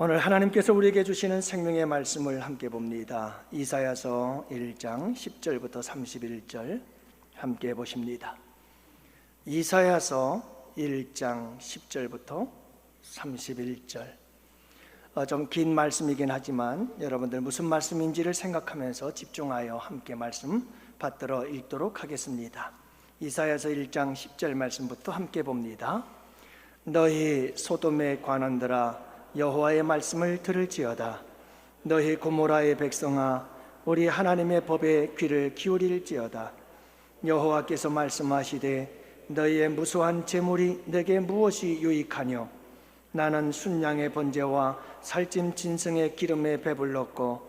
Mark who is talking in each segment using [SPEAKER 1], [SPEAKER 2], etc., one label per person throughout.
[SPEAKER 1] 오늘 하나님께서 우리에게 주시는 생명의 말씀을 함께 봅니다. 이사야서 1장 10절부터 31절 함께 보십니다. 이사야서 1장 10절부터 31절. 좀 긴 말씀이긴 하지만 여러분들 무슨 말씀인지를 생각하면서 집중하여 함께 말씀 받들어 읽도록 하겠습니다. 이사야서 1장 10절 말씀부터 함께 봅니다. 너희 소돔의 관원들아 여호와의 말씀을 들을지어다. 너희 고모라의 백성아 우리 하나님의 법에 귀를 기울일지어다. 여호와께서 말씀하시되 너희의 무수한 재물이 내게 무엇이 유익하뇨? 나는 순양의 번제와 살찜 진성의 기름에 배불렀고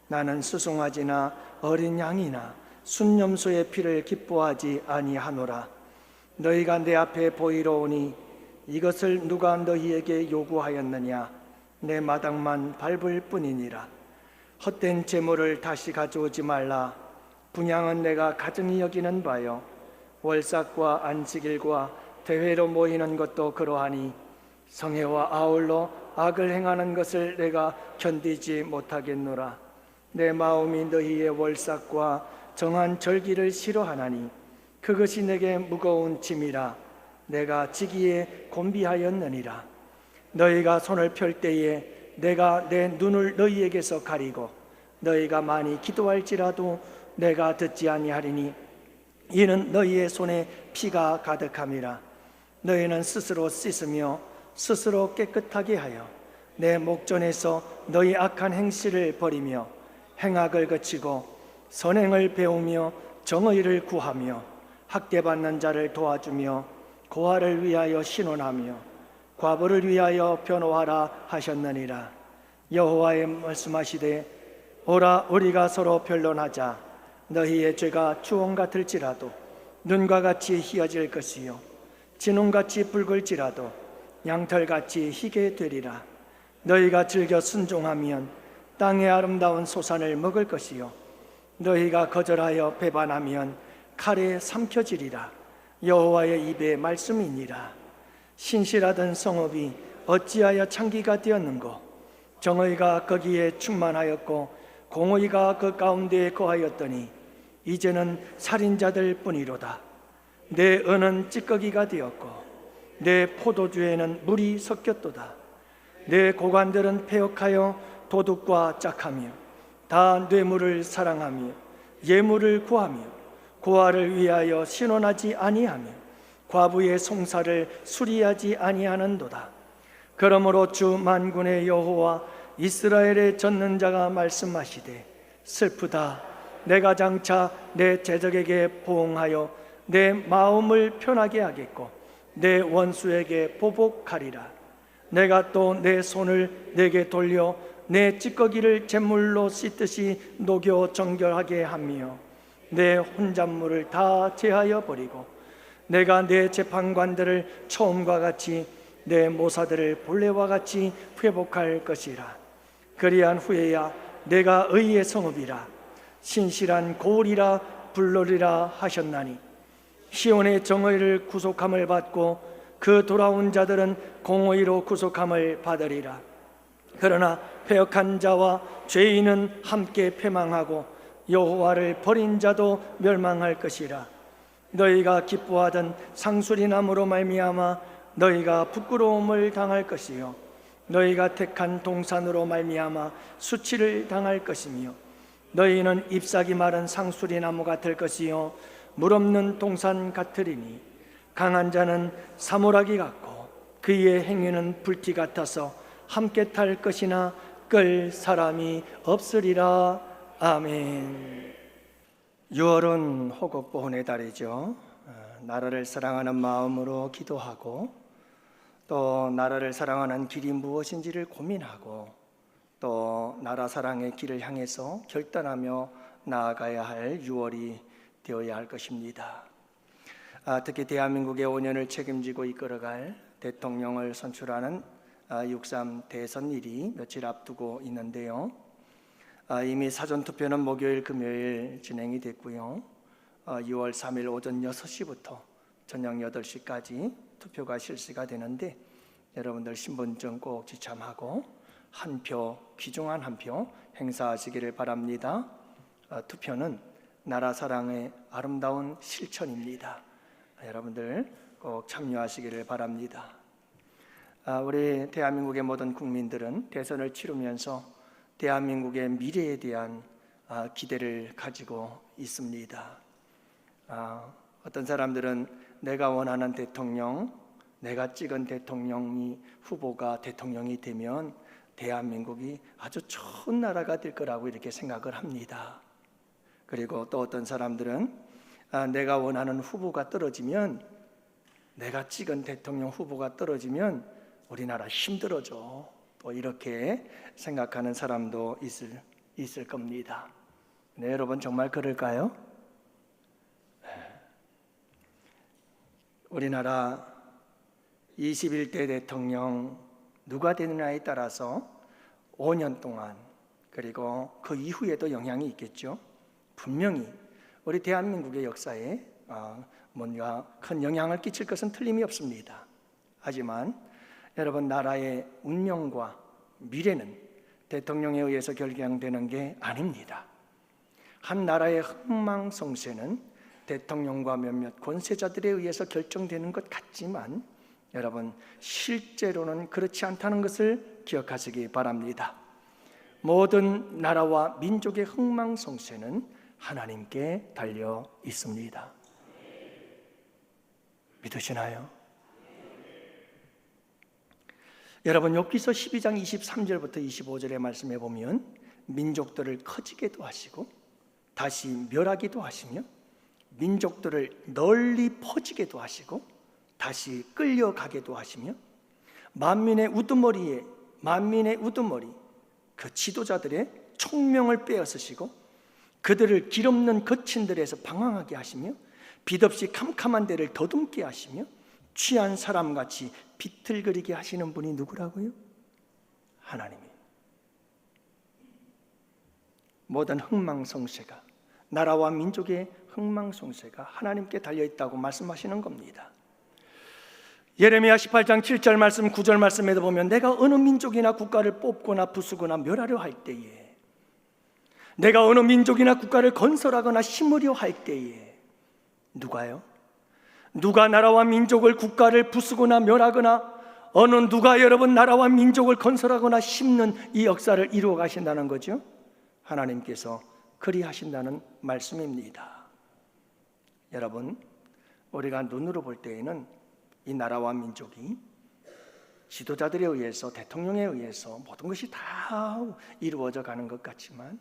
[SPEAKER 1] 나는 수송아지나 어린 양이나 순염소의 피를 기뻐하지 아니하노라. 너희가 내 앞에 보이러 오니 이것을 누가 너희에게 요구하였느냐? 내 마당만 밟을 뿐이니라. 헛된 재물을 다시 가져오지 말라. 분향은 내가 가증히 여기는 바요 월삭과 안식일과 대회로 모이는 것도 그러하니 성회와 아울러 악을 행하는 것을 내가 견디지 못하겠노라. 내 마음이 너희의 월삭과 정한 절기를 싫어하나니 그것이 내게 무거운 짐이라. 내가 지기에 곤비하였느니라. 너희가 손을 펼 때에 내가 내 눈을 너희에게서 가리고 너희가 많이 기도할지라도 내가 듣지 아니하리니 이는 너희의 손에 피가 가득함이라. 너희는 스스로 씻으며 스스로 깨끗하게 하여 내 목전에서 너희 악한 행실을 버리며 행악을 그치고 선행을 배우며 정의를 구하며 학대받는 자를 도와주며 고아를 위하여 신원하며 과부를 위하여 변호하라 하셨느니라. 여호와의 말씀하시되 오라 우리가 서로 변론하자. 너희의 죄가 주홍 같을지라도 눈과 같이 희어질 것이요 진홍같이 붉을지라도 양털같이 희게 되리라. 너희가 즐겨 순종하면 땅의 아름다운 소산을 먹을 것이요 너희가 거절하여 배반하면 칼에 삼켜지리라. 여호와의 입의 말씀이니라. 신실하던 성읍이 어찌하여 창기가 되었는고? 정의가 거기에 충만하였고 공의가 그 가운데에 거하였더니 이제는 살인자들 뿐이로다. 내 은은 찌꺼기가 되었고 내 포도주에는 물이 섞였도다. 내 고관들은 패역하여 도둑과 짝하며 다 뇌물을 사랑하며 예물을 구하며 고아를 위하여 신원하지 아니하며 과부의 송사를 수리하지 아니하는도다. 그러므로 주 만군의 여호와 이스라엘의 젖는 자가 말씀하시되 슬프다. 내가 장차 내 제적에게 보응하여 내 마음을 편하게 하겠고 내 원수에게 보복하리라. 내가 또 내 손을 내게 돌려 내 찌꺼기를 잿물로 씻듯이 녹여 정결하게 하며 내 혼잣물을 다 제하여 버리고 내가 내 재판관들을 처음과 같이 내 모사들을 본래와 같이 회복할 것이라. 그리한 후에야 내가 의의 성읍이라 신실한 고을이라 불러리라 하셨나니 시온의 정의를 구속함을 받고 그 돌아온 자들은 공의로 구속함을 받으리라. 그러나 패역한 자와 죄인은 함께 패망하고 여호와를 버린 자도 멸망할 것이라. 너희가 기뻐하던 상수리나무로 말미암아 너희가 부끄러움을 당할 것이요 너희가 택한 동산으로 말미암아 수치를 당할 것이며 너희는 잎사귀 마른 상수리나무가 될 것이요 물 없는 동산 같으리니 강한 자는 사모라기 같고 그의 행위는 불티 같아서 함께 탈 것이나 끌 사람이 없으리라. 아멘. 6월은 호국보훈의 달이죠. 나라를 사랑하는 마음으로 기도하고 또 나라를 사랑하는 길이 무엇인지를 고민하고 또 나라 사랑의 길을 향해서 결단하며 나아가야 할 6월이 되어야 할 것입니다. 특히 대한민국의 5년을 책임지고 이끌어갈 대통령을 선출하는 6.3 대선일이 며칠 앞두고 있는데요. 이미 사전투표는 목요일, 금요일 진행이 됐고요. 6월 3일 오전 6시부터 저녁 8시까지 투표가 실시가 되는데 여러분들 신분증 꼭 지참하고 한 표, 귀중한 한 표 행사하시기를 바랍니다. 투표는 나라 사랑의 아름다운 실천입니다. 여러분들 꼭 참여하시기를 바랍니다. 우리 대한민국의 모든 국민들은 대선을 치르면서 대한민국의 미래에 대한 기대를 가지고 있습니다. 어떤 사람들은 내가 원하는 대통령, 내가 찍은 대통령이 후보가 대통령이 되면 대한민국이 아주 좋은 나라가 될 거라고 이렇게 생각을 합니다. 그리고 또 어떤 사람들은 내가 원하는 후보가 떨어지면, 내가 찍은 대통령 후보가 떨어지면 우리나라 힘들어져, 또 이렇게 생각하는 사람도 있을 겁니다. 네, 여러분 정말 그럴까요? 우리나라 21대 대통령 누가 되느냐에 따라서 5년 동안 그리고 그 이후에도 영향이 있겠죠. 분명히 우리 대한민국의 역사에 뭔가 큰 영향을 끼칠 것은 틀림이 없습니다. 하지만 여러분, 나라의 운명과 미래는 대통령에 의해서 결정되는 게 아닙니다. 한 나라의 흥망성쇠는 대통령과 몇몇 권세자들에 의해서 결정되는 것 같지만 여러분, 실제로는 그렇지 않다는 것을 기억하시기 바랍니다. 모든 나라와 민족의 흥망성쇠는 하나님께 달려 있습니다. 믿으시나요? 여러분, 욥기서 12장 23절부터 25절의 말씀에 보면 민족들을 커지게도 하시고 다시 멸하기도 하시며 민족들을 널리 퍼지게도 하시고 다시 끌려가게도 하시며 만민의 우두머리 그 지도자들의 총명을 빼앗으시고 그들을 길없는 거친들에서 방황하게 하시며 빛없이 캄캄한 데를 더듬게 하시며 취한 사람같이 비틀거리게 하시는 분이 누구라고요? 하나님이에요. 모든 흥망성쇠가, 나라와 민족의 흥망성쇠가 하나님께 달려있다고 말씀하시는 겁니다. 예레미야 18장 7절 말씀 9절 말씀에도 보면 내가 어느 민족이나 국가를 뽑거나 부수거나 멸하려 할 때에, 내가 어느 민족이나 국가를 건설하거나 심으려 할 때에, 누가요? 누가 나라와 민족을, 국가를 부수거나 멸하거나 어느 누가 여러분 나라와 민족을 건설하거나 심는 이 역사를 이루어 가신다는 거죠? 하나님께서 그리하신다는 말씀입니다. 여러분, 우리가 눈으로 볼 때에는 이 나라와 민족이 지도자들에 의해서, 대통령에 의해서 모든 것이 다 이루어져 가는 것 같지만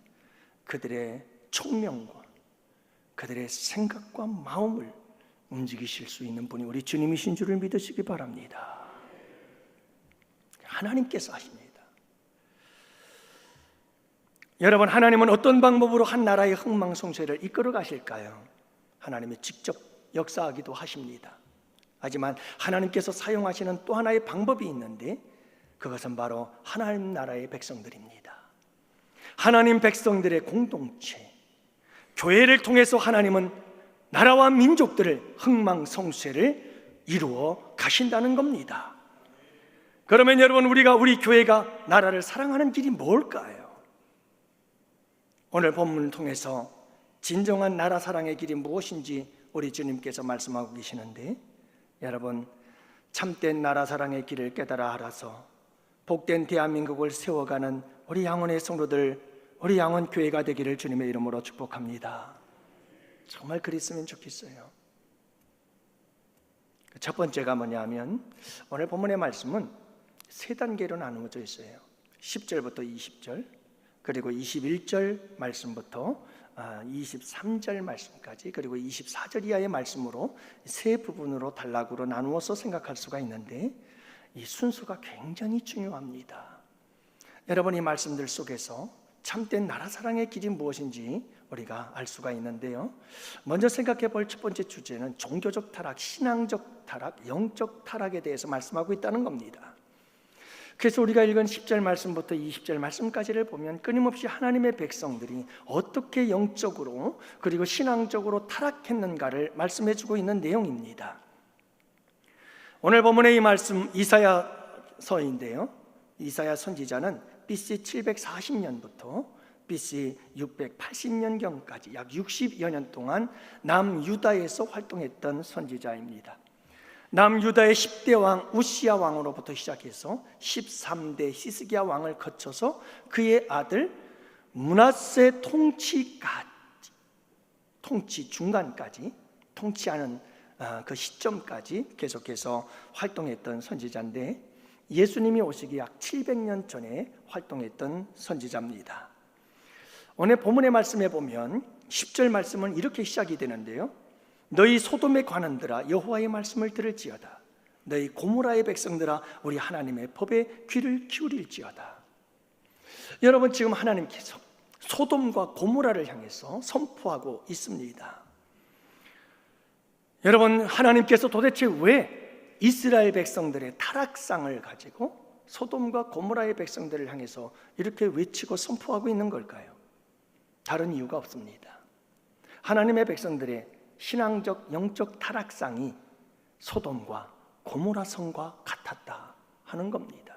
[SPEAKER 1] 그들의 총명과 그들의 생각과 마음을 움직이실 수 있는 분이 우리 주님이신 줄을 믿으시기 바랍니다. 하나님께서 하십니다. 여러분, 하나님은 어떤 방법으로 한 나라의 흥망성쇠를 이끌어 가실까요? 하나님이 직접 역사하기도 하십니다. 하지만 하나님께서 사용하시는 또 하나의 방법이 있는데 그것은 바로 하나님 나라의 백성들입니다. 하나님 백성들의 공동체, 교회를 통해서 하나님은 나라와 민족들을 흥망성쇠를 이루어 가신다는 겁니다. 그러면 여러분, 우리 교회가 나라를 사랑하는 길이 뭘까요? 오늘 본문을 통해서 진정한 나라 사랑의 길이 무엇인지 우리 주님께서 말씀하고 계시는데, 여러분, 참된 나라 사랑의 길을 깨달아 알아서 복된 대한민국을 세워가는 우리 양원의 성도들, 우리 양원 교회가 되기를 주님의 이름으로 축복합니다. 정말 그랬으면 좋겠어요. 첫 번째가 뭐냐면 오늘 본문의 말씀은 세 단계로 나누어져 있어요. 10절부터 20절, 그리고 21절 말씀부터 23절 말씀까지, 그리고 24절 이하의 말씀으로 세 부분으로 단락으로 나누어서 생각할 수가 있는데 이 순서가 굉장히 중요합니다. 여러분, 이 말씀들 속에서 참된 나라 사랑의 길이 무엇인지 우리가 알 수가 있는데요, 먼저 생각해 볼 첫 번째 주제는 종교적 타락, 신앙적 타락, 영적 타락에 대해서 말씀하고 있다는 겁니다. 그래서 우리가 읽은 10절 말씀부터 20절 말씀까지를 보면 끊임없이 하나님의 백성들이 어떻게 영적으로 그리고 신앙적으로 타락했는가를 말씀해 주고 있는 내용입니다. 오늘 본문의 이 말씀 이사야서인데요, 이사야 선지자는 BC 740년부터 BC 680년경까지 약 60여 년 동안 남유다에서 활동했던 선지자입니다. 남유다의 10대 왕 우시야 왕으로부터 시작해서 13대 히스기야 왕을 거쳐서 그의 아들 므낫세 통치 중간까지, 통치하는 그 시점까지 계속해서 활동했던 선지자인데, 예수님이 오시기 약 700년 전에 활동했던 선지자입니다. 오늘 본문의 말씀에 보면 10절 말씀은 이렇게 시작이 되는데요. 너희 소돔의 관원들아 여호와의 말씀을 들을지어다. 너희 고모라의 백성들아 우리 하나님의 법에 귀를 기울일지어다. 여러분, 지금 하나님께서 소돔과 고모라를 향해서 선포하고 있습니다. 여러분, 하나님께서 도대체 왜 이스라엘 백성들의 타락상을 가지고 소돔과 고모라의 백성들을 향해서 이렇게 외치고 선포하고 있는 걸까요? 다른 이유가 없습니다. 하나님의 백성들의 신앙적 영적 타락상이 소돔과 고모라 성과 같았다 하는 겁니다.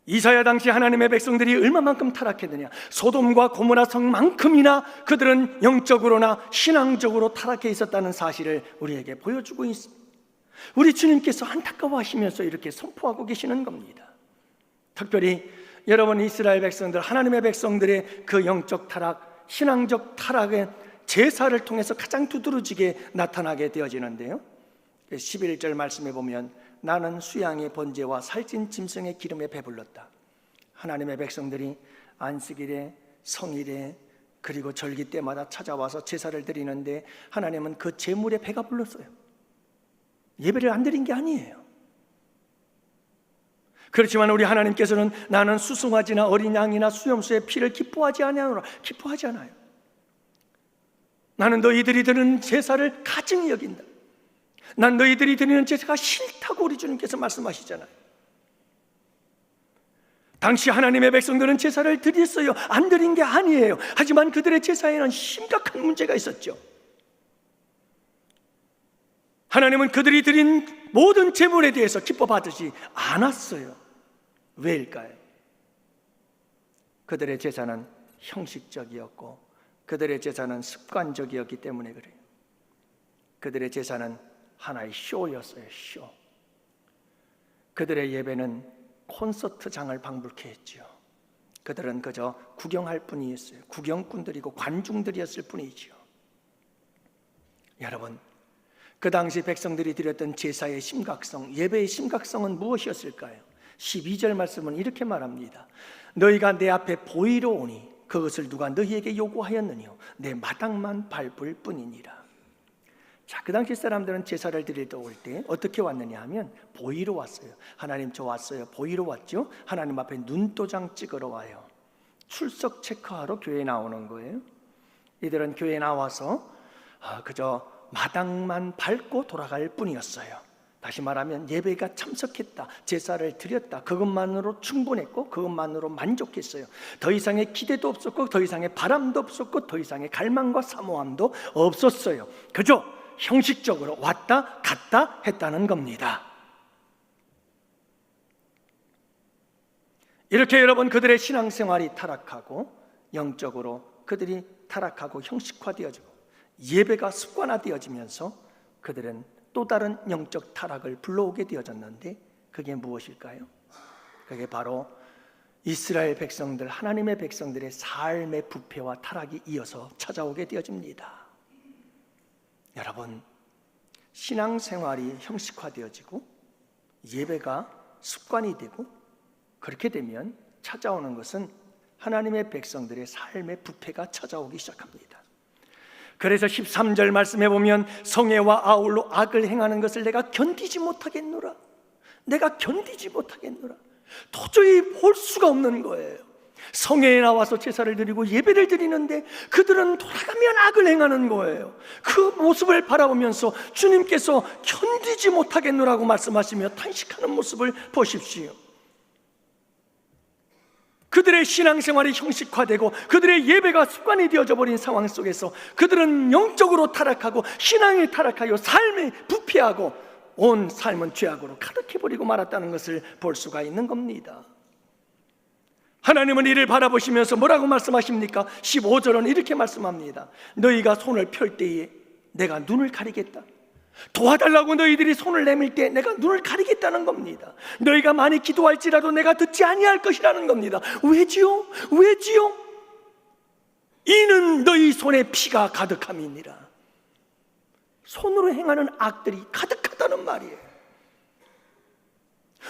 [SPEAKER 1] 이사야 당시 하나님의 백성들이 얼마만큼 타락했느냐, 소돔과 고모라 성만큼이나 그들은 영적으로나 신앙적으로 타락해 있었다는 사실을 우리에게 보여주고 있습니다. 우리 주님께서 안타까워하시면서 이렇게 선포하고 계시는 겁니다. 특별히 여러분, 이스라엘 백성들, 하나님의 백성들의 그 영적 타락, 신앙적 타락의 제사를 통해서 가장 두드러지게 나타나게 되어지는데요, 11절 말씀에 보면 나는 수양의 번제와 살찐 짐승의 기름에 배불렀다. 하나님의 백성들이 안식일에, 성일에, 그리고 절기 때마다 찾아와서 제사를 드리는데 하나님은 그 제물에 배가 불렀어요. 예배를 안 드린 게 아니에요. 그렇지만 우리 하나님께서는 나는 수송아지나 어린 양이나 수염소의 피를 기뻐하지 않아요. 나는 너희들이 드리는 제사를 가증히 여긴다. 난 너희들이 드리는 제사가 싫다고 우리 주님께서 말씀하시잖아요. 당시 하나님의 백성들은 제사를 드렸어요. 안 드린 게 아니에요. 하지만 그들의 제사에는 심각한 문제가 있었죠. 하나님은 그들이 드린 모든 제물에 대해서 기뻐 받으시 않았어요. 왜일까요? 그들의 제사는 형식적이었고 그들의 제사는 습관적이었기 때문에 그래요. 그들의 제사는 하나의 쇼였어요. 쇼. 그들의 예배는 콘서트장을 방불케 했죠. 그들은 그저 구경할 뿐이었어요. 구경꾼들이고 관중들이었을 뿐이죠. 여러분, 그 당시 백성들이 드렸던 제사의 심각성, 예배의 심각성은 무엇이었을까요? 12절 말씀은 이렇게 말합니다. 너희가 내 앞에 보이러 오니 그것을 누가 너희에게 요구하였느뇨? 내 마당만 밟을 뿐이니라. 자, 그 당시 사람들은 제사를 드리러 올 때 어떻게 왔느냐 하면 보이러 왔어요. 하나님 저 왔어요. 보이러 왔죠. 하나님 앞에 눈도장 찍으러 와요. 출석 체크하러 교회에 나오는 거예요. 이들은 교회에 나와서 그저 마당만 밟고 돌아갈 뿐이었어요. 다시 말하면 예배가 참석했다, 제사를 드렸다, 그것만으로 충분했고 그것만으로 만족했어요. 더 이상의 기대도 없었고 더 이상의 바람도 없었고 더 이상의 갈망과 사모함도 없었어요. 그저 형식적으로 왔다 갔다 했다는 겁니다. 이렇게 여러분, 그들의 신앙생활이 타락하고 영적으로 그들이 타락하고 형식화되어지고 예배가 습관화되어지면서 그들은 또 다른 영적 타락을 불러오게 되어졌는데 그게 무엇일까요? 그게 바로 이스라엘 백성들, 하나님의 백성들의 삶의 부패와 타락이 이어서 찾아오게 되어집니다. 여러분, 신앙생활이 형식화되어지고 예배가 습관이 되고 그렇게 되면 찾아오는 것은 하나님의 백성들의 삶의 부패가 찾아오기 시작합니다. 그래서 13절 말씀해 보면 성애와 아울로 악을 행하는 것을 내가 견디지 못하겠노라. 내가 견디지 못하겠노라. 도저히 볼 수가 없는 거예요. 성회에 나와서 제사를 드리고 예배를 드리는데 그들은 돌아가면 악을 행하는 거예요. 그 모습을 바라보면서 주님께서 견디지 못하겠노라고 말씀하시며 탄식하는 모습을 보십시오. 그들의 신앙생활이 형식화되고 그들의 예배가 습관이 되어져 버린 상황 속에서 그들은 영적으로 타락하고 신앙이 타락하여 삶이 부패하고 온 삶은 죄악으로 가득해버리고 말았다는 것을 볼 수가 있는 겁니다. 하나님은 이를 바라보시면서 뭐라고 말씀하십니까? 15절은 이렇게 말씀합니다. 너희가 손을 펼 때에 내가 눈을 가리겠다. 도와달라고 너희들이 손을 내밀 때 내가 눈을 가리겠다는 겁니다. 너희가 많이 기도할지라도 내가 듣지 아니할 것이라는 겁니다. 왜지요? 왜지요? 이는 너희 손에 피가 가득함이니라. 손으로 행하는 악들이 가득하다는 말이에요.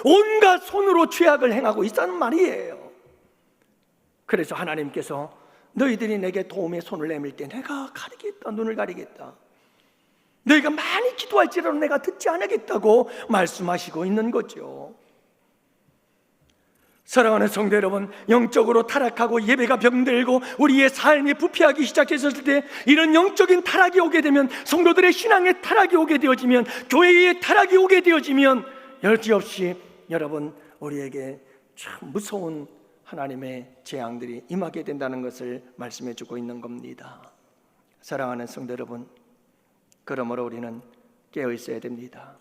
[SPEAKER 1] 온갖 손으로 죄악을 행하고 있다는 말이에요. 그래서 하나님께서 너희들이 내게 도움의 손을 내밀 때 내가 가리겠다, 눈을 가리겠다. 너희가 많이 기도할지라도 내가 듣지 않겠다고 말씀하시고 있는 거죠. 사랑하는 성도 여러분, 영적으로 타락하고 예배가 병들고 우리의 삶이 부패하기 시작했을 때, 이런 영적인 타락이 오게 되면, 성도들의 신앙의 타락이 오게 되어지면, 교회의 타락이 오게 되어지면 여지없이 여러분 우리에게 참 무서운 하나님의 재앙들이 임하게 된다는 것을 말씀해 주고 있는 겁니다. 사랑하는 성도 여러분, 그러므로 우리는 깨어 있어야 됩니다.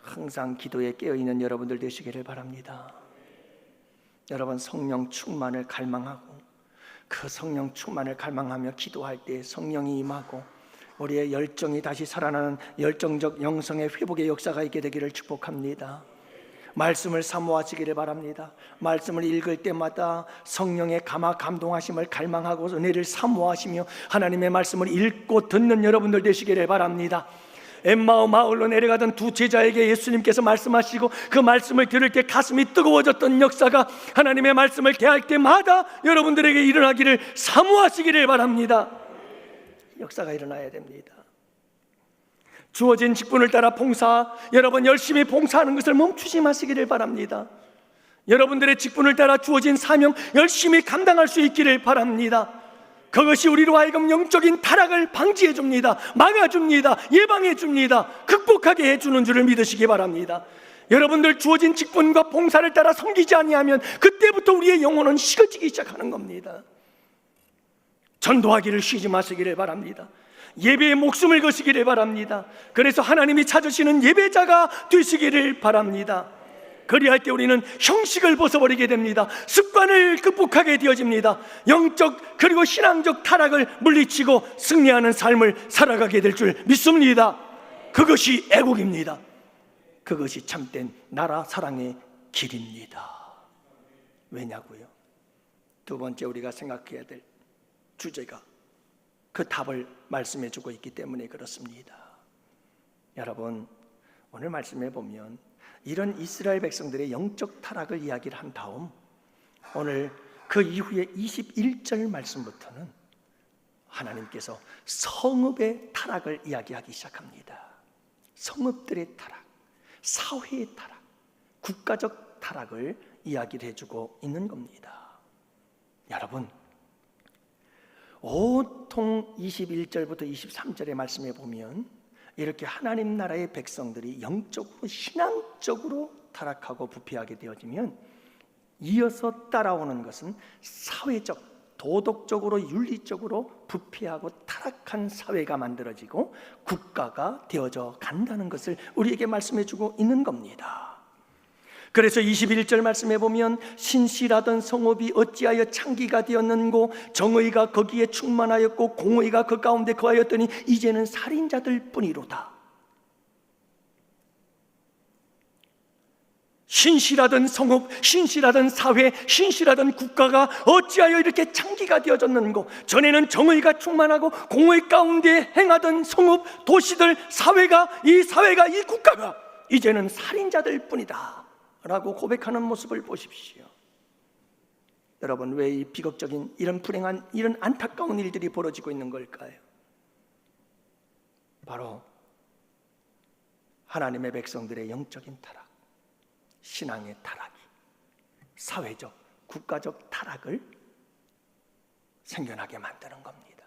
[SPEAKER 1] 항상 기도에 깨어 있는 여러분들 되시기를 바랍니다. 여러분, 성령 충만을 갈망하고 그 성령 충만을 갈망하며 기도할 때 성령이 임하고 우리의 열정이 다시 살아나는 열정적 영성의 회복의 역사가 있게 되기를 축복합니다. 말씀을 사모하시기를 바랍니다. 말씀을 읽을 때마다 성령의 감화 감동하심을 갈망하고 은혜를 사모하시며 하나님의 말씀을 읽고 듣는 여러분들 되시기를 바랍니다. 엠마오 마을로 내려가던 두 제자에게 예수님께서 말씀하시고 그 말씀을 들을 때 가슴이 뜨거워졌던 역사가 하나님의 말씀을 대할 때마다 여러분들에게 일어나기를 사모하시기를 바랍니다. 역사가 일어나야 됩니다. 주어진 직분을 따라 여러분 열심히 봉사하는 것을 멈추지 마시기를 바랍니다. 여러분들의 직분을 따라 주어진 사명 열심히 감당할 수 있기를 바랍니다. 그것이 우리로 하여금 영적인 타락을 방지해 줍니다. 막아줍니다. 예방해 줍니다. 극복하게 해주는 줄을 믿으시기 바랍니다. 여러분들 주어진 직분과 봉사를 따라 섬기지 아니하면 그때부터 우리의 영혼은 식어지기 시작하는 겁니다. 전도하기를 쉬지 마시기를 바랍니다. 예배에 목숨을 거시기를 바랍니다. 그래서 하나님이 찾으시는 예배자가 되시기를 바랍니다. 그리할 때 우리는 형식을 벗어버리게 됩니다. 습관을 극복하게 되어집니다. 영적 그리고 신앙적 타락을 물리치고 승리하는 삶을 살아가게 될 줄 믿습니다. 그것이 애국입니다. 그것이 참된 나라 사랑의 길입니다. 왜냐고요? 두 번째 우리가 생각해야 될 주제가 그 답을 말씀해 주고 있기 때문에 그렇습니다. 여러분, 오늘 말씀해 보면 이런 이스라엘 백성들의 영적 타락을 이야기를 한 다음 오늘 그 이후에 21절 말씀부터는 하나님께서 성읍의 타락을 이야기하기 시작합니다. 성읍들의 타락, 사회의 타락, 국가적 타락을 이야기를 해주고 있는 겁니다. 여러분, 온통 21절부터 23절의 말씀에 보면 이렇게 하나님 나라의 백성들이 영적으로 신앙적으로 타락하고 부패하게 되어지면 이어서 따라오는 것은 사회적, 도덕적으로 윤리적으로 부패하고 타락한 사회가 만들어지고 국가가 되어져 간다는 것을 우리에게 말씀해 주고 있는 겁니다. 그래서 21절 말씀해 보면 신실하던 성읍이 어찌하여 창기가 되었는고 정의가 거기에 충만하였고 공의가 그 가운데 거하였더니 이제는 살인자들 뿐이로다. 신실하던 성읍, 신실하던 사회, 신실하던 국가가 어찌하여 이렇게 창기가 되어졌는고, 전에는 정의가 충만하고 공의 가운데 행하던 성읍, 도시들, 이 사회가 이 국가가 이제는 살인자들 뿐이다 라고 고백하는 모습을 보십시오. 여러분, 왜 이 비극적인 이런 불행한 이런 안타까운 일들이 벌어지고 있는 걸까요? 바로 하나님의 백성들의 영적인 타락, 신앙의 타락이 사회적, 국가적 타락을 생겨나게 만드는 겁니다.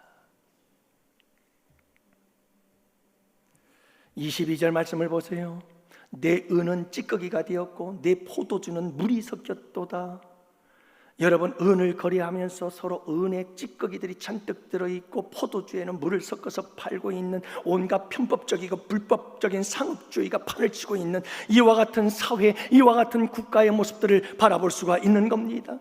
[SPEAKER 1] 22절 말씀을 보세요. 내 은은 찌꺼기가 되었고 내 포도주는 물이 섞였도다. 여러분, 은을 거래하면서 서로 은의 찌꺼기들이 잔뜩 들어있고 포도주에는 물을 섞어서 팔고 있는 온갖 편법적이고 불법적인 상업주의가 판을 치고 있는 이와 같은 사회, 이와 같은 국가의 모습들을 바라볼 수가 있는 겁니다.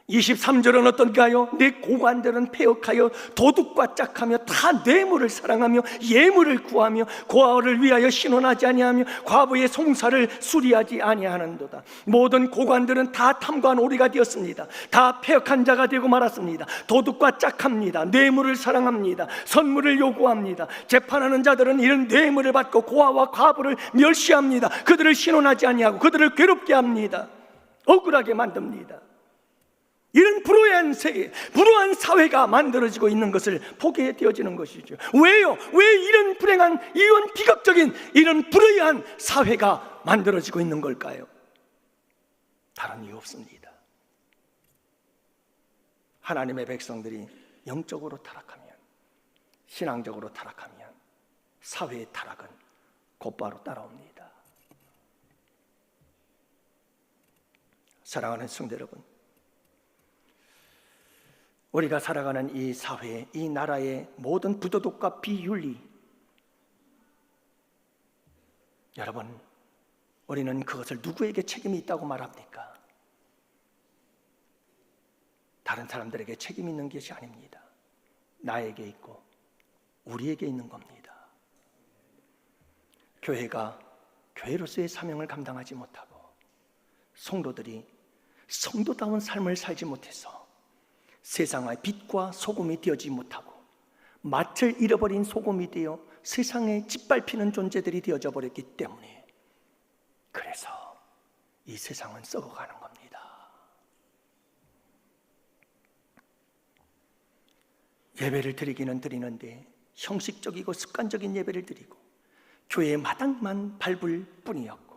[SPEAKER 1] 23절은 어떤가요? 내 고관들은 폐역하여 도둑과 짝하며 다 뇌물을 사랑하며 예물을 구하며 고아를 위하여 신원하지 아니하며 과부의 송사를 수리하지 아니하는도다. 모든 고관들은 다 탐관 오리가 되었습니다. 다 폐역한 자가 되고 말았습니다. 도둑과 짝합니다. 뇌물을 사랑합니다. 선물을 요구합니다. 재판하는 자들은 이런 뇌물을 받고 고아와 과부를 멸시합니다. 그들을 신원하지 아니하고 그들을 괴롭게 합니다. 억울하게 만듭니다. 이런 불우한 세계, 불우한 사회가 만들어지고 있는 것을 보게 되어지는 것이죠. 왜요? 왜 이런 불행한, 이런 비극적인, 이런 불의한 사회가 만들어지고 있는 걸까요? 다른 이유 없습니다. 하나님의 백성들이 영적으로 타락하면, 신앙적으로 타락하면 사회의 타락은 곧바로 따라옵니다. 사랑하는 성도 여러분, 우리가 살아가는 이 사회, 이 나라의 모든 부도덕과 비윤리, 여러분, 우리는 그것을 누구에게 책임이 있다고 말합니까? 다른 사람들에게 책임이 있는 것이 아닙니다. 나에게 있고 우리에게 있는 겁니다. 교회가 교회로서의 사명을 감당하지 못하고 성도들이 성도다운 삶을 살지 못해서 세상의 빛과 소금이 되어지 못하고 맛을 잃어버린 소금이 되어 세상에 짓밟히는 존재들이 되어져 버렸기 때문에, 그래서 이 세상은 썩어가는 겁니다. 예배를 드리기는 드리는데 형식적이고 습관적인 예배를 드리고 교회의 마당만 밟을 뿐이었고,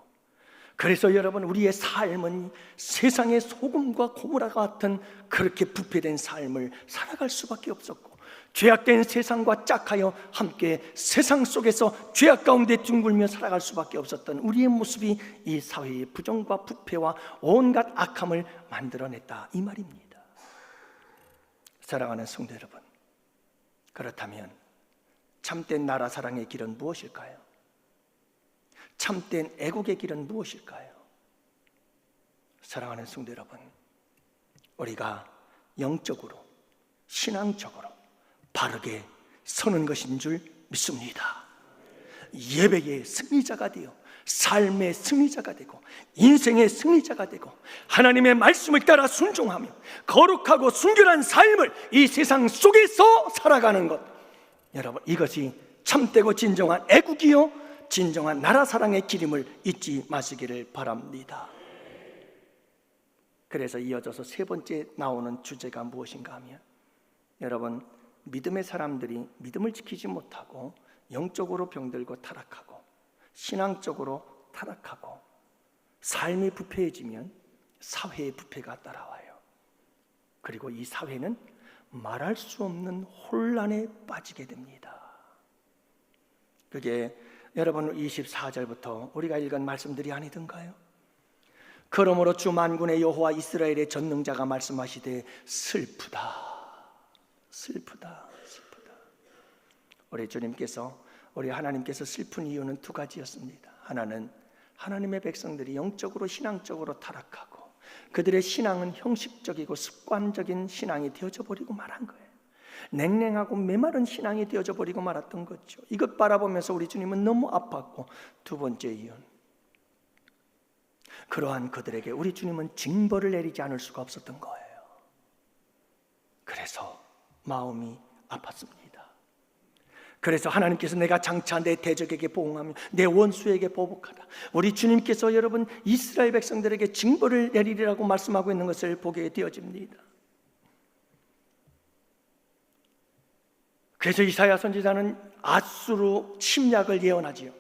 [SPEAKER 1] 그래서 여러분, 우리의 삶은 세상의 소금과 고무라 같은 그렇게 부패된 삶을 살아갈 수밖에 없었고, 죄악된 세상과 짝하여 함께 세상 속에서 죄악 가운데 뒹굴며 살아갈 수밖에 없었던 우리의 모습이 이 사회의 부정과 부패와 온갖 악함을 만들어냈다, 이 말입니다. 사랑하는 성도 여러분, 그렇다면 참된 나라 사랑의 길은 무엇일까요? 참된 애국의 길은 무엇일까요? 사랑하는 성도 여러분, 우리가 영적으로, 신앙적으로 바르게 서는 것인 줄 믿습니다. 예배의 승리자가 되어 삶의 승리자가 되고 인생의 승리자가 되고 하나님의 말씀을 따라 순종하며 거룩하고 순결한 삶을 이 세상 속에서 살아가는 것, 여러분, 이것이 참되고 진정한 애국이요 진정한 나라 사랑의 길임을 잊지 마시기를 바랍니다. 그래서 이어져서 세 번째 나오는 주제가 무엇인가 하면, 여러분, 믿음의 사람들이 믿음을 지키지 못하고 영적으로 병들고 타락하고 신앙적으로 타락하고 삶이 부패해지면 사회의 부패가 따라와요. 그리고 이 사회는 말할 수 없는 혼란에 빠지게 됩니다. 그게 여러분 24절부터 우리가 읽은 말씀들이 아니던가요? 그러므로 주 만군의 여호와 이스라엘의 전능자가 말씀하시되 슬프다, 슬프다, 슬프다. 우리 주님께서, 우리 하나님께서 슬픈 이유는 두 가지였습니다. 하나는 하나님의 백성들이 영적으로 신앙적으로 타락하고 그들의 신앙은 형식적이고 습관적인 신앙이 되어져 버리고 말한 거예요. 냉랭하고 메마른 신앙이 되어져 버리고 말았던 거죠. 이것 바라보면서 우리 주님은 너무 아팠고, 두 번째 이유는 그러한 그들에게 우리 주님은 징벌을 내리지 않을 수가 없었던 거예요. 그래서 마음이 아팠습니다. 그래서 하나님께서 내가 장차 내 대적에게 보응하며 내 원수에게 보복하다, 우리 주님께서 여러분 이스라엘 백성들에게 징벌을 내리리라고 말씀하고 있는 것을 보게 되어집니다. 그래서 이사야 선지자는 아수르 침략을 예언하지요.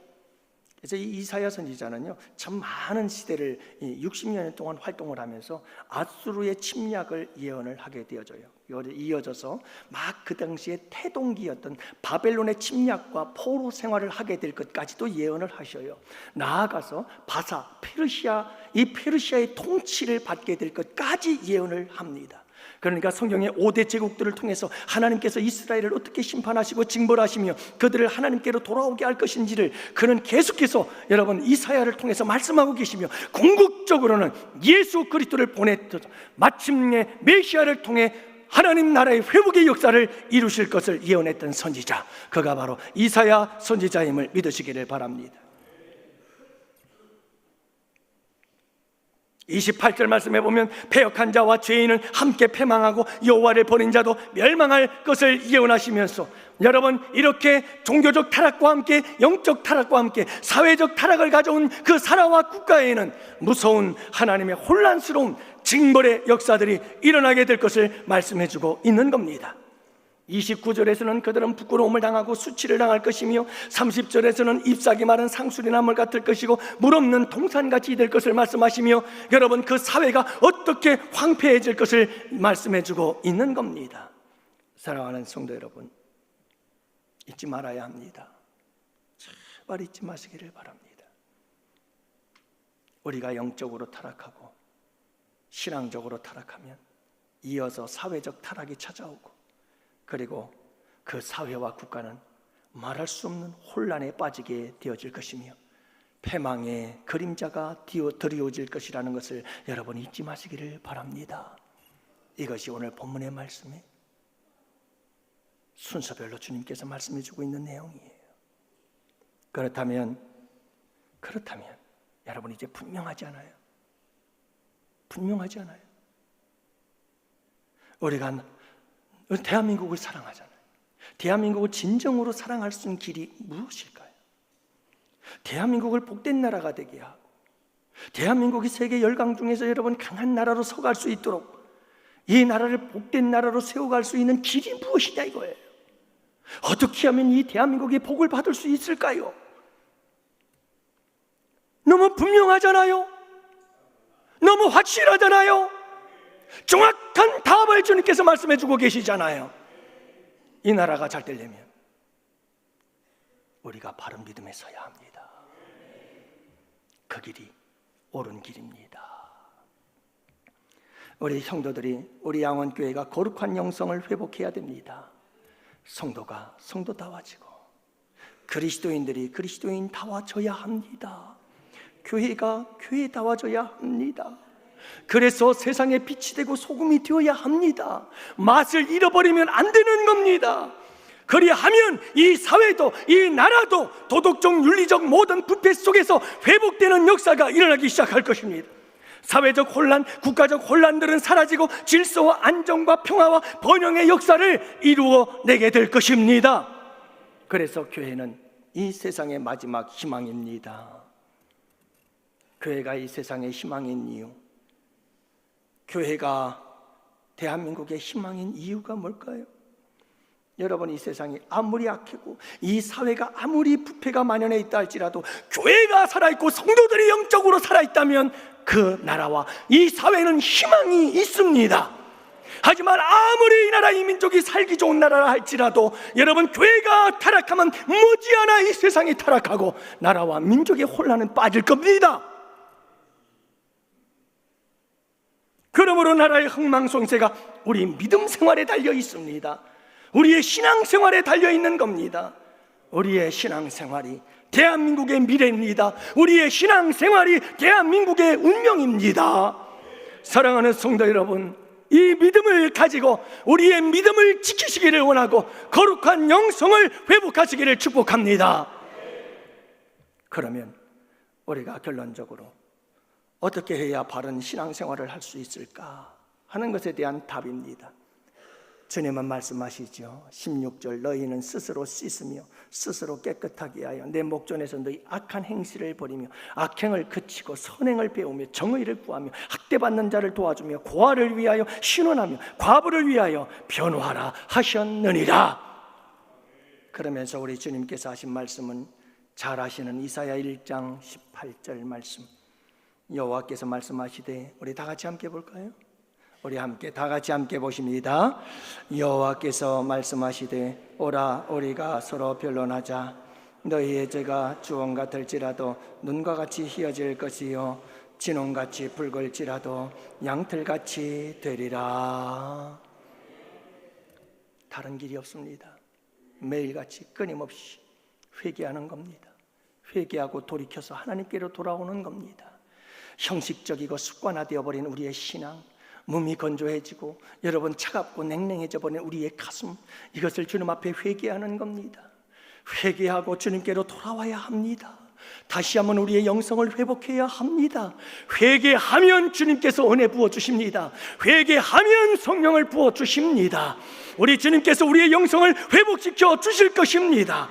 [SPEAKER 1] 그래서 이 이사야 선지자는요, 참 많은 시대를 60년 동안 활동을 하면서 아수르의 침략을 예언을 하게 되어져요. 이어져서 막 그 당시에 태동기였던 바벨론의 침략과 포로 생활을 하게 될 것까지도 예언을 하셔요. 나아가서 바사, 페르시아, 이 페르시아의 통치를 받게 될 것까지 예언을 합니다. 그러니까 성경의 5대 제국들을 통해서 하나님께서 이스라엘을 어떻게 심판하시고 징벌하시며 그들을 하나님께로 돌아오게 할 것인지를 그는 계속해서 여러분 이사야를 통해서 말씀하고 계시며, 궁극적으로는 예수 그리스도를 보내서 마침내 메시아를 통해 하나님 나라의 회복의 역사를 이루실 것을 예언했던 선지자, 그가 바로 이사야 선지자임을 믿으시기를 바랍니다. 28절 말씀해 보면 패역한 자와 죄인은 함께 패망하고 여호와를 버린 자도 멸망할 것을 예언하시면서, 여러분 이렇게 종교적 타락과 함께 영적 타락과 함께 사회적 타락을 가져온 그 나라와 국가에는 무서운 하나님의 혼란스러운 징벌의 역사들이 일어나게 될 것을 말씀해 주고 있는 겁니다. 29절에서는 그들은 부끄러움을 당하고 수치를 당할 것이며, 30절에서는 잎사귀 마른 상수리나물 같을 것이고 물 없는 동산같이 될 것을 말씀하시며, 여러분 그 사회가 어떻게 황폐해질 것을 말씀해주고 있는 겁니다. 사랑하는 성도 여러분, 잊지 말아야 합니다. 제발 잊지 마시기를 바랍니다. 우리가 영적으로 타락하고 신앙적으로 타락하면 이어서 사회적 타락이 찾아오고, 그리고 그 사회와 국가는 말할 수 없는 혼란에 빠지게 되어질 것이며 패망의 그림자가 드리워질 것이라는 것을 여러분 잊지 마시기를 바랍니다. 이것이 오늘 본문의 말씀에 순서별로 주님께서 말씀해 주고 있는 내용이에요. 그렇다면 여러분 이제 분명하지 않아요? 분명하지 않아요? 우리가 대한민국을 사랑하잖아요. 대한민국을 진정으로 사랑할 수 있는 길이 무엇일까요? 대한민국을 복된 나라가 되게 하고, 대한민국이 세계 열강 중에서 여러분 강한 나라로 서갈 수 있도록 이 나라를 복된 나라로 세워갈 수 있는 길이 무엇이냐 이거예요. 어떻게 하면 이 대한민국이 복을 받을 수 있을까요? 너무 분명하잖아요. 너무 확실하잖아요. 정확한 답을 주님께서 말씀해 주고 계시잖아요. 이 나라가 잘 되려면 우리가 바른 믿음에 서야 합니다. 그 길이 옳은 길입니다. 우리 성도들이, 우리 양원교회가 거룩한 영성을 회복해야 됩니다. 성도가 성도다워지고 그리스도인들이 그리스도인다워져야 합니다. 교회가 교회다워져야 합니다. 그래서 세상에 빛이 되고 소금이 되어야 합니다. 맛을 잃어버리면 안 되는 겁니다. 그리하면 이 사회도 이 나라도 도덕적 윤리적 모든 부패 속에서 회복되는 역사가 일어나기 시작할 것입니다. 사회적 혼란, 국가적 혼란들은 사라지고 질서와 안정과 평화와 번영의 역사를 이루어내게 될 것입니다. 그래서 교회는 이 세상의 마지막 희망입니다. 교회가 이 세상의 희망인 이유, 교회가 대한민국의 희망인 이유가 뭘까요? 여러분, 이 세상이 아무리 악하고 이 사회가 아무리 부패가 만연해 있다 할지라도 교회가 살아있고 성도들이 영적으로 살아있다면 그 나라와 이 사회는 희망이 있습니다. 하지만 아무리 이 나라 이 민족이 살기 좋은 나라라 할지라도 여러분, 교회가 타락하면 머지않아 이 세상이 타락하고 나라와 민족의 혼란은 빠질 겁니다. 그러므로 나라의 흥망성쇠가 우리 믿음 생활에 달려 있습니다. 우리의 신앙생활에 달려있는 겁니다. 우리의 신앙생활이 대한민국의 미래입니다. 우리의 신앙생활이 대한민국의 운명입니다. 사랑하는 성도 여러분, 이 믿음을 가지고 우리의 믿음을 지키시기를 원하고 거룩한 영성을 회복하시기를 축복합니다. 그러면 우리가 결론적으로 어떻게 해야 바른 신앙생활을 할 수 있을까 하는 것에 대한 답입니다. 주님은 말씀하시죠. 16절, 너희는 스스로 씻으며 스스로 깨끗하게 하여 내 목전에서 너희 악한 행실을 버리며 악행을 그치고 선행을 배우며 정의를 구하며 학대받는 자를 도와주며 고아를 위하여 신원하며 과부를 위하여 변호하라 하셨느니라. 그러면서 우리 주님께서 하신 말씀은 잘 아시는 이사야 1장 18절 말씀, 여호와께서 말씀하시되, 우리 다 같이 함께 볼까요? 우리 함께 다 같이 함께 보십니다. 여호와께서 말씀하시되, 오라 우리가 서로 변론하자. 너희의 죄가 주홍 같을지라도 눈과 같이 희어질 것이요 진홍같이 붉을지라도 양털같이 되리라. 다른 길이 없습니다. 매일같이 끊임없이 회개하는 겁니다. 회개하고 돌이켜서 하나님께로 돌아오는 겁니다. 형식적이고 습관화되어 버린 우리의 신앙, 몸이 건조해지고 여러분 차갑고 냉랭해져 버린 우리의 가슴, 이것을 주님 앞에 회개하는 겁니다. 회개하고 주님께로 돌아와야 합니다. 다시 한번 우리의 영성을 회복해야 합니다. 회개하면 주님께서 은혜 부어주십니다. 회개하면 성령을 부어주십니다. 우리 주님께서 우리의 영성을 회복시켜 주실 것입니다.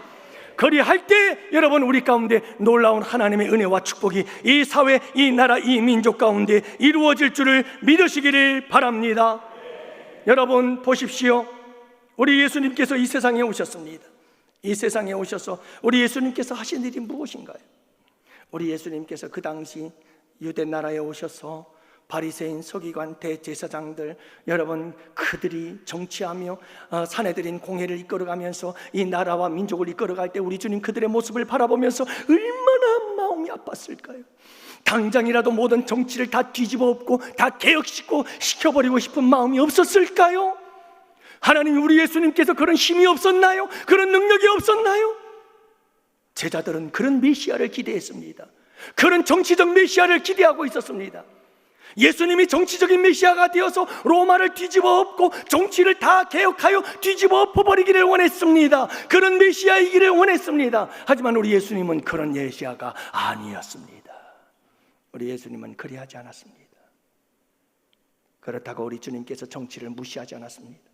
[SPEAKER 1] 그리할 때 여러분, 우리 가운데 놀라운 하나님의 은혜와 축복이 이 사회, 이 나라, 이 민족 가운데 이루어질 줄을 믿으시기를 바랍니다. 여러분 보십시오. 우리 예수님께서 이 세상에 오셨습니다. 이 세상에 오셔서 우리 예수님께서 하신 일이 무엇인가요? 우리 예수님께서 그 당시 유대 나라에 오셔서 바리새인, 서기관, 대제사장들, 여러분 그들이 정치하며 사내들인 공회를 이끌어가면서 이 나라와 민족을 이끌어갈 때 우리 주님 그들의 모습을 바라보면서 얼마나 마음이 아팠을까요? 당장이라도 모든 정치를 다 뒤집어 엎고 다 개혁시켜버리고 싶은 마음이 없었을까요? 하나님, 우리 예수님께서 그런 힘이 없었나요? 그런 능력이 없었나요? 제자들은 그런 메시아를 기대했습니다. 그런 정치적 메시아를 기대하고 있었습니다. 예수님이 정치적인 메시아가 되어서 로마를 뒤집어 엎고 정치를 다 개혁하여 뒤집어 엎어버리기를 원했습니다. 그런 메시아이기를 원했습니다. 하지만 우리 예수님은 그런 메시아가 아니었습니다. 우리 예수님은 그리하지 않았습니다. 그렇다고 우리 주님께서 정치를 무시하지 않았습니다.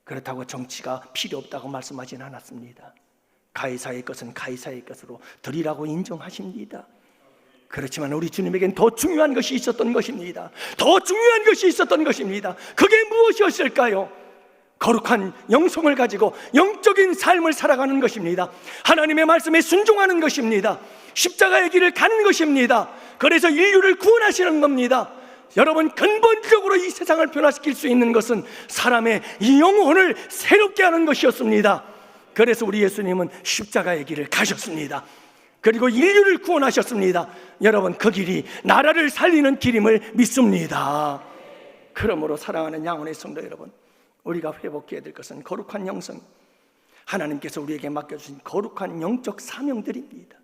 [SPEAKER 1] 그렇다고 정치가 필요 없다고 말씀하진 않았습니다. 가이사의 것은 가이사의 것으로 드리라고 인정하십니다. 그렇지만 우리 주님에겐 더 중요한 것이 있었던 것입니다. 더 중요한 것이 있었던 것입니다. 그게 무엇이었을까요? 거룩한 영성을 가지고 영적인 삶을 살아가는 것입니다. 하나님의 말씀에 순종하는 것입니다. 십자가의 길을 가는 것입니다. 그래서 인류를 구원하시는 겁니다. 여러분, 근본적으로 이 세상을 변화시킬 수 있는 것은 사람의 영혼을 새롭게 하는 것이었습니다. 그래서 우리 예수님은 십자가의 길을 가셨습니다. 그리고 인류를 구원하셨습니다. 여러분, 그 길이 나라를 살리는 길임을 믿습니다. 그러므로 사랑하는 양혼의 성도 여러분, 우리가 회복해야 될 것은 거룩한 영성, 하나님께서 우리에게 맡겨주신 거룩한 영적 사명들입니다.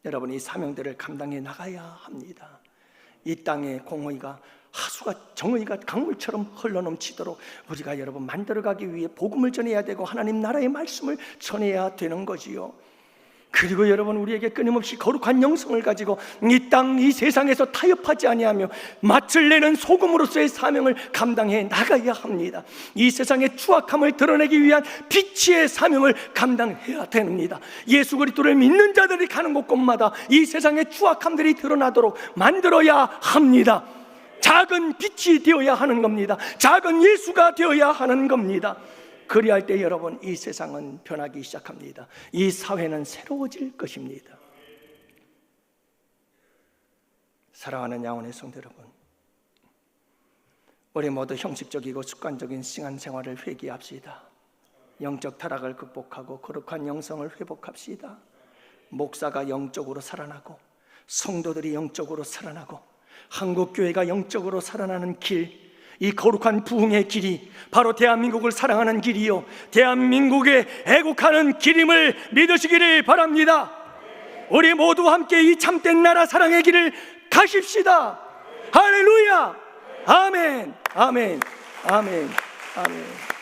[SPEAKER 1] 여러분, 이 사명들을 감당해 나가야 합니다. 이 땅의 공의가 하수가 정의가 강물처럼 흘러넘치도록 우리가 여러분 만들어가기 위해 복음을 전해야 되고 하나님 나라의 말씀을 전해야 되는 거지요. 그리고 여러분, 우리에게 끊임없이 거룩한 영성을 가지고 이 땅, 이 세상에서 타협하지 아니하며 맛을 내는 소금으로서의 사명을 감당해 나가야 합니다. 이 세상의 추악함을 드러내기 위한 빛의 사명을 감당해야 됩니다. 예수 그리스도를 믿는 자들이 가는 곳곳마다 이 세상의 추악함들이 드러나도록 만들어야 합니다. 작은 빛이 되어야 하는 겁니다. 작은 예수가 되어야 하는 겁니다. 그리할 때 여러분, 이 세상은 변하기 시작합니다. 이 사회는 새로워질 것입니다. 사랑하는 양혼의 성도 여러분, 우리 모두 형식적이고 습관적인 신앙생활을 회개합시다. 영적 타락을 극복하고 거룩한 영성을 회복합시다. 목사가 영적으로 살아나고 성도들이 영적으로 살아나고 한국교회가 영적으로 살아나는 길, 이 거룩한 부흥의 길이 바로 대한민국을 사랑하는 길이요, 대한민국에 애국하는 길임을 믿으시기를 바랍니다. 우리 모두 함께 이 참된 나라 사랑의 길을 가십시다. 할렐루야. 아멘, 아멘, 아멘, 아멘.